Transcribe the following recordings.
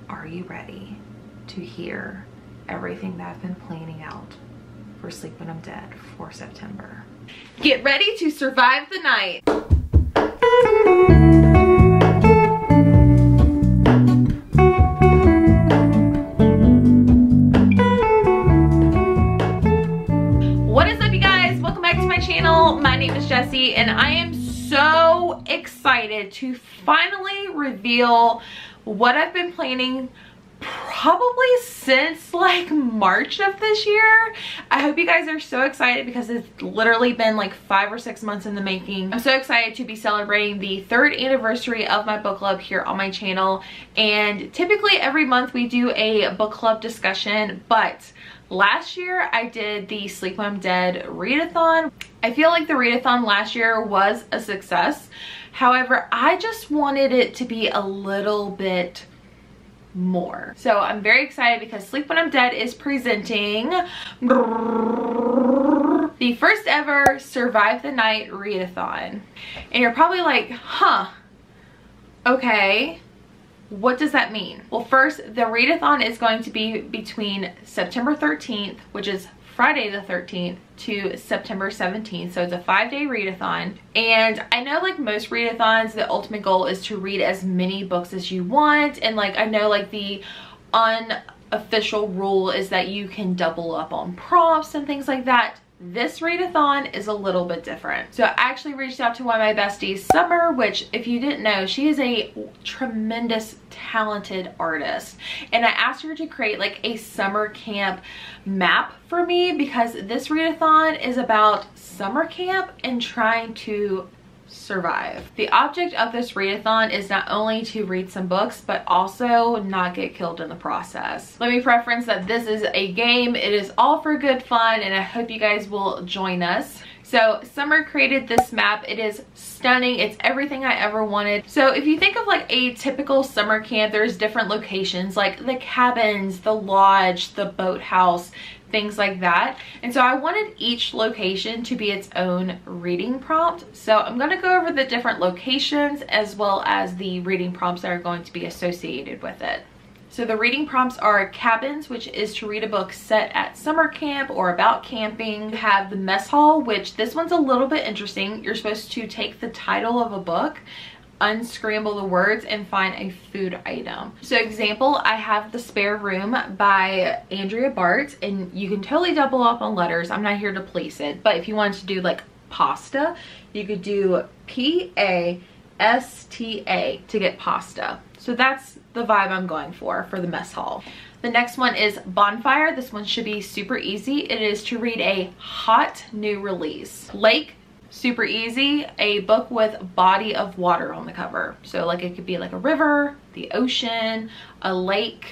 Are you ready to hear everything that I've been planning out for Sleep When I'm Dead for September? Get ready to survive the night. What is up, you guys? Welcome back to my channel. My name is Jessie and I am so excited to finally reveal what I've been planning probably since like March of this year. I hope you guys are so excited because it's literally been like 5 or 6 months in the making. I'm so excited to be celebrating the 3rd anniversary of my book club here on my channel, and typically every month we do a book club discussion, but last year I did the Sleep When I'm Dead readathon. I feel like the readathon last year was a success. However, I just wanted it to be a little bit more. So I'm very excited because Sleep When I'm Dead is presenting the first ever Survive the Night readathon. And you're probably like, huh, okay, what does that mean? Well, first, the readathon is going to be between September 13th, which is Friday the 13th, to September 17th. So it's a 5-day readathon. And I know like most readathons, the ultimate goal is to read as many books as you want. And like, I know like the unofficial rule is that you can double up on prompts and things like that. This readathon is a little bit different. So I actually reached out to one of my besties, Summer, which if you didn't know, she is a tremendous, talented artist. And I asked her to create like a summer camp map for me because this readathon is about summer camp and trying to survive. The object of this readathon is not only to read some books, but also not get killed in the process. Let me preference that this is a game. It is all for good fun, and I hope you guys will join us. So Summer created this map. It is stunning. It's everything I ever wanted. So if you think of like a typical summer camp, there's different locations like the cabins, the lodge, the boathouse, things like that. And so I wanted each location to be its own reading prompt. So I'm going to go over the different locations as well as the reading prompts that are going to be associated with it. So the reading prompts are cabins, which is to read a book set at summer camp or about camping. You have the mess hall, which this one's a little bit interesting. You're supposed to take the title of a book, unscramble the words, and find a food item. So example, I have The Spare Room by Andrea Bart, and you can totally double up on letters. I'm not here to place it, but if you wanted to do like pasta, you could do P-A-S-T-A to get pasta. So that's the vibe I'm going for the mess hall. The next one is Bonfire. This one should be super easy. It is to read a hot new release. Lake, super easy, a book with body of water on the cover. So like it could be like a river, the ocean, a lake,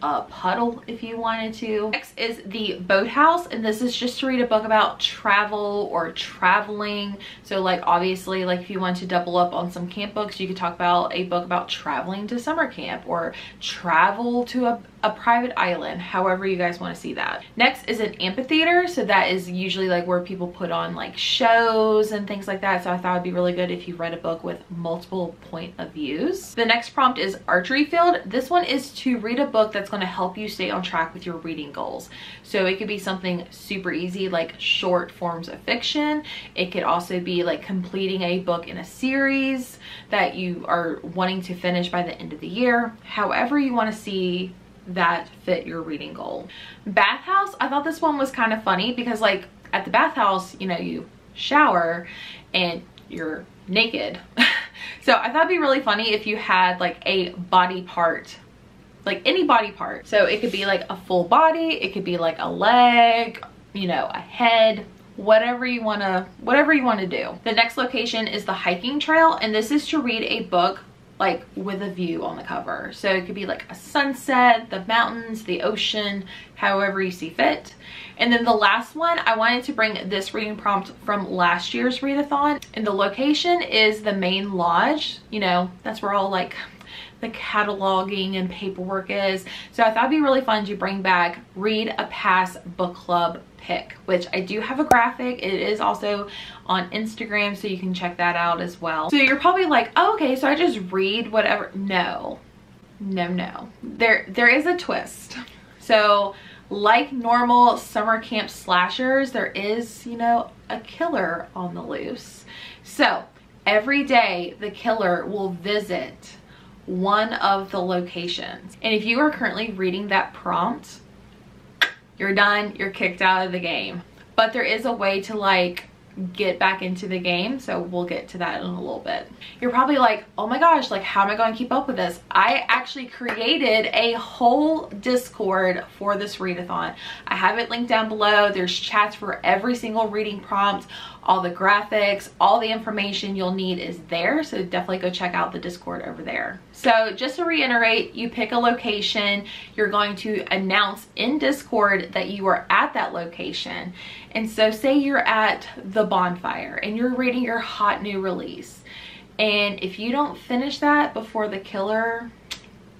a puddle if you wanted to. Next is the Boathouse, and this is just to read a book about travel or traveling. So like obviously like if you want to double up on some camp books, you could talk about a book about traveling to summer camp or travel to a private island, however you guys want to see that. Next is an amphitheater. So that is usually like where people put on like shows and things like that. So I thought it'd be really good if you read a book with multiple point of views. The next prompt is archery field. This one is to read a book that's going to help you stay on track with your reading goals. So it could be something super easy like short forms of fiction. It could also be like completing a book in a series that you are wanting to finish by the end of the year. However you want to see that fit your reading goal. Bathhouse, I thought this one was kind of funny because like at the bathhouse, you know, you shower and you're naked. So I thought it'd be really funny if you had like a body part, like any body part. So it could be like a full body, it could be like a leg, you know, a head, whatever you want to do. The next location is the hiking trail, and this is to read a book like with a view on the cover. So it could be like a sunset, the mountains, the ocean, however you see fit. And then the last one, I wanted to bring this reading prompt from last year's readathon, and the location is the main lodge. You know, that's where all like the cataloging and paperwork is. So I thought it'd be really fun to bring back Read a Pass book club pick, which I do have a graphic. It is also on Instagram, so you can check that out as well. So you're probably like, oh, okay, so I just read whatever. No, no. There is a twist. So like normal summer camp slashers, there is, you know, a killer on the loose. So every day the killer will visit one of the locations. And if you are currently reading that prompt, you're done, you're kicked out of the game. But there is a way to like get back into the game, so we'll get to that in a little bit. You're probably like, oh my gosh, like how am I going to keep up with this? I actually created a whole Discord for this readathon. I have it linked down below. There's chats for every single reading prompt, all the graphics, all the information you'll need is there, so definitely go check out the Discord over there. So just to reiterate, you pick a location, you're going to announce in Discord that you are at that location. And so say you're at the bonfire and you're reading your hot new release, and if you don't finish that before the killer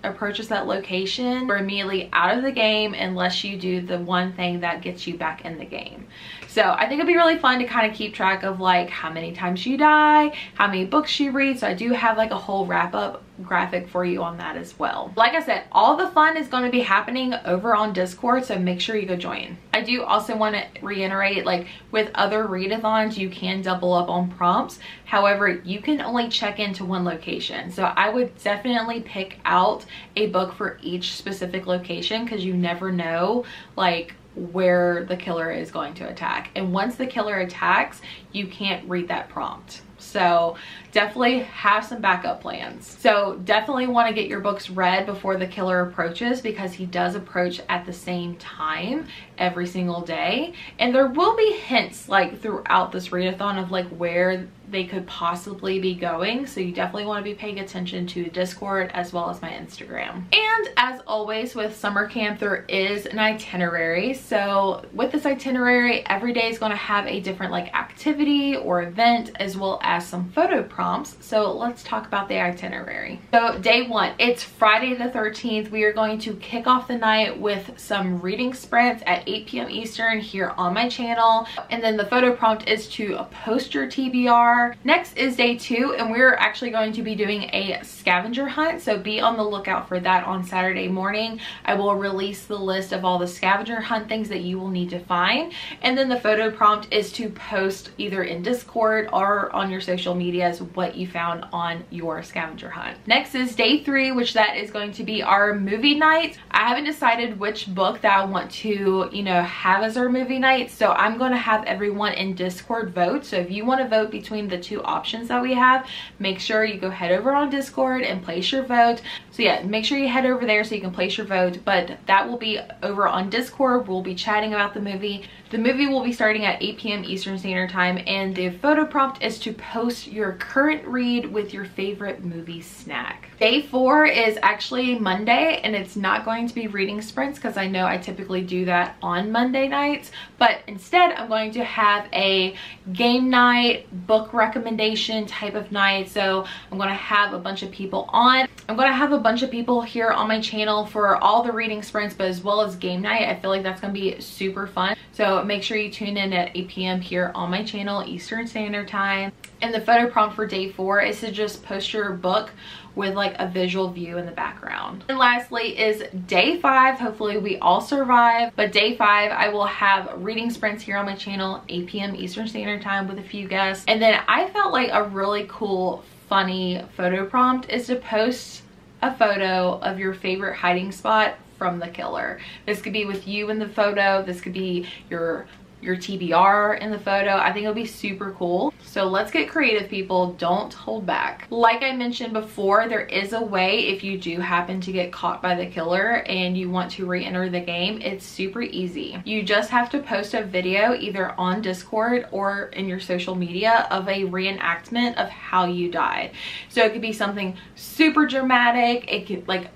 approaches that location, you're immediately out of the game unless you do the one thing that gets you back in the game. So I think it'd be really fun to kind of keep track of like how many times you die, how many books you read. So I do have like a whole wrap up graphic for you on that as well. Like I said, all the fun is going to be happening over on Discord, so make sure you go join. I do also want to reiterate, like with other readathons, you can double up on prompts. However, you can only check into one location. So I would definitely pick out a book for each specific location, because you never know like where the killer is going to attack. And once the killer attacks, you can't read that prompt. So definitely have some backup plans. So definitely want to get your books read before the killer approaches, because he does approach at the same time every single day. And there will be hints like throughout this readathon of like where they could possibly be going. So you definitely want to be paying attention to Discord as well as my Instagram. And as always with summer camp, there is an itinerary. So with this itinerary, every day is going to have a different like activity or event, as well as some photo prompts. So let's talk about the itinerary. So day one, it's Friday the 13th. We are going to kick off the night with some reading sprints at 8 p.m. Eastern here on my channel. And then the photo prompt is to post your TBR. Next is day two, and we're actually going to be doing a scavenger hunt. So be on the lookout for that on Saturday morning. I will release the list of all the scavenger hunt things that you will need to find. And then the photo prompt is to post either in Discord or on your social medias what you found on your scavenger hunt. Next is day three, which that is going to be our movie night. I haven't decided which book that I want to, you know, have as our movie night. So I'm going to have everyone in Discord vote. So if you want to vote between the two options that we have, make sure you go head over on Discord and place your vote. So yeah, make sure you head over there so you can place your vote, but that will be over on Discord. We'll be chatting about the movie. The movie will be starting at 8 p.m. Eastern Standard Time, and the photo prompt is to post your current read with your favorite movie snack. Day four is actually Monday, and it's not going to be reading sprints because I know I typically do that on Monday nights, but instead I'm going to have a game night, book recommendation type of night. So I'm going to have a bunch of people on. I'm going to have a bunch of people here on my channel for all the reading sprints, but as well as game night. I feel like that's going to be super fun. So make sure you tune in at 8 p.m. here on my channel, Eastern Standard Time. And the photo prompt for day four is to just post your book with like a visual view in the background. And lastly is day five. Hopefully we all survive, but day five I will have reading sprints here on my channel, 8 p.m. Eastern Standard Time with a few guests. And then I felt like a really cool, funny photo prompt is to post a photo of your favorite hiding spot from the killer. This could be with you in the photo. This could be your TBR in the photo. I think it'll be super cool. So let's get creative, people. Don't hold back. Like I mentioned before, there is a way if you do happen to get caught by the killer and you want to re-enter the game. It's super easy. You just have to post a video either on Discord or in your social media of a reenactment of how you died. So it could be something super dramatic. It could like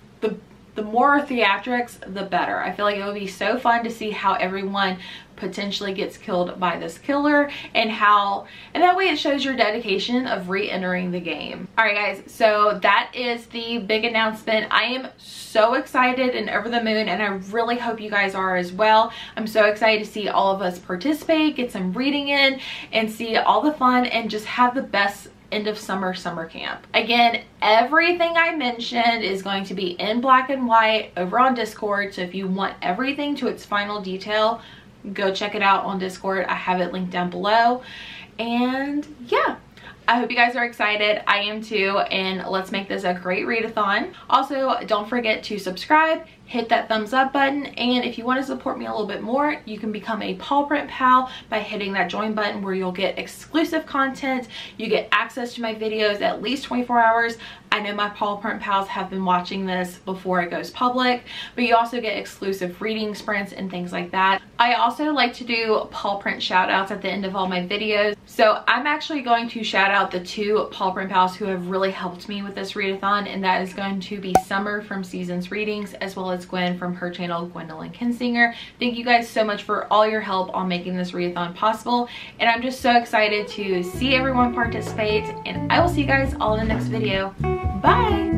the more theatrics, the better. I feel like it would be so fun to see how everyone potentially gets killed by this killer, and that way it shows your dedication of re-entering the game. All right guys, so that is the big announcement. I am so excited and over the moon, and I really hope you guys are as well. I'm so excited to see all of us participate, get some reading in, and see all the fun and just have the best end of summer camp. Again, everything I mentioned is going to be in black and white over on Discord. So if you want everything to its final detail, go check it out on Discord. I have it linked down below. And yeah, I hope you guys are excited. I am too, and let's make this a great readathon. Also, don't forget to subscribe, hit that thumbs up button, and if you want to support me a little bit more, you can become a paw print pal by hitting that join button, where you'll get exclusive content. You get access to my videos at least 24 hours. I know my paw print pals have been watching this before it goes public, but you also get exclusive reading sprints and things like that. I also like to do paw print shout outs at the end of all my videos. So I'm actually going to shout out the 2 paw print pals who have really helped me with this readathon, and that is going to be Summer from Seasons Readings, as well as Gwen from her channel, Gwendolyn Kinsinger. Thank you guys so much for all your help on making this readathon possible, and I'm just so excited to see everyone participate, and I will see you guys all in the next video. Bye!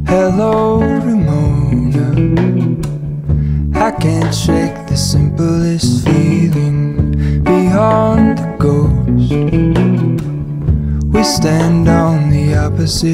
Hello, Ramona. I can't shake the simplest feeling beyond the ghost. We stand on the opposite